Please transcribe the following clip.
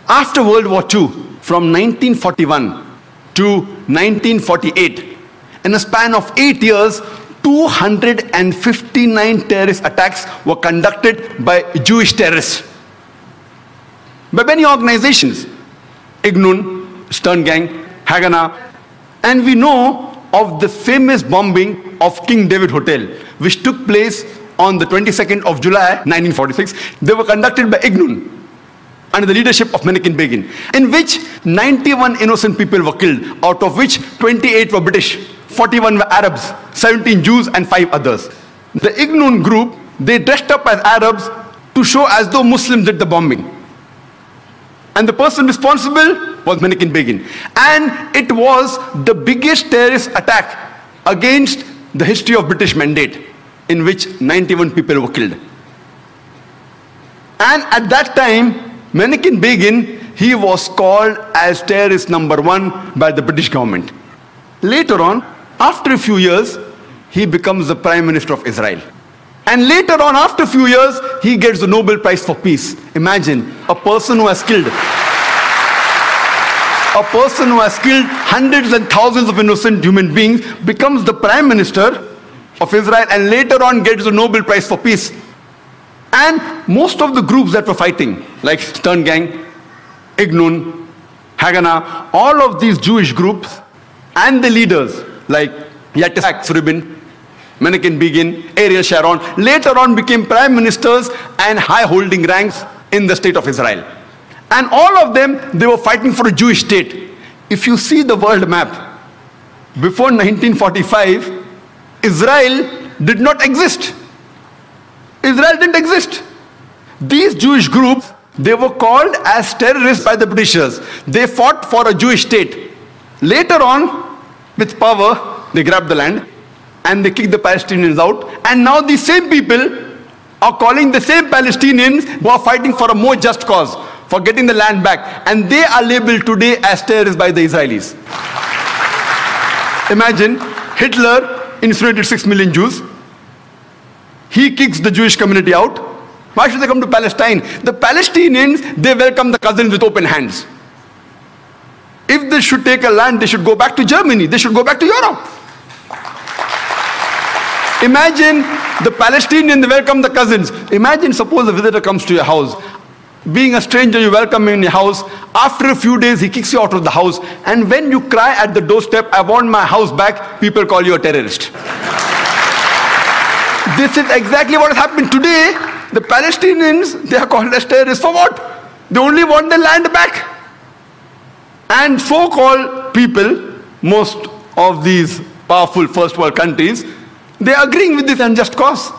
After World War II, from 1941 to 1948, in a span of 8 years, 259 terrorist attacks were conducted by Jewish terrorists. By many organizations, Ignun, Stern Gang, Haganah, and we know of the famous bombing of King David Hotel, which took place on the 22nd of July 1946. They were conducted by Ignun under the leadership of Menachem Begin, in which 91 innocent people were killed, out of which 28 were British, 41 were Arabs, 17 Jews, and 5 others. The Ignun group, they dressed up as Arabs to show as though Muslims did the bombing. And the person responsible was Menachem Begin. And it was the biggest terrorist attack against the history of British Mandate, in which 91 people were killed. And at that time, Menachem Begin, he was called as terrorist number 1 by the British government. Later on, after a few years, he becomes the Prime Minister of Israel. And later on, after a few years, he gets the Nobel Prize for Peace. Imagine, a person who has killed hundreds and thousands of innocent human beings becomes the Prime Minister of Israel and later on gets the Nobel Prize for Peace. And most of the groups that were fighting, like Stern Gang, Ignun, Haganah, all of these Jewish groups and the leaders like Yitzhak Rabin, Menachem Begin, Ariel Sharon, later on became prime ministers and high-holding ranks in the state of Israel. And all of them, they were fighting for a Jewish state. If you see the world map, before 1945, Israel did not exist. Israel didn't exist. These Jewish groups, they were called as terrorists by the Britishers. They fought for a Jewish state. Later on, with power, they grabbed the land and they kicked the Palestinians out. And now these same people are calling the same Palestinians who are fighting for a more just cause, for getting the land back. And they are labeled today as terrorists by the Israelis. Imagine, Hitler incinerated 6 million Jews. He kicks the Jewish community out. Why should they come to Palestine? The Palestinians, they welcome the cousins with open hands. If they should take a land, they should go back to Germany. They should go back to Europe. Imagine the Palestinians, they welcome the cousins. Imagine, suppose a visitor comes to your house. Being a stranger, you welcome him in your house. After a few days, he kicks you out of the house. And when you cry at the doorstep, I want my house back, people call you a terrorist. This is exactly what has happened today. The Palestinians, they are called as terrorists for what? They only want their land back. And so-called people, most of these powerful first world countries, they are agreeing with this unjust cause.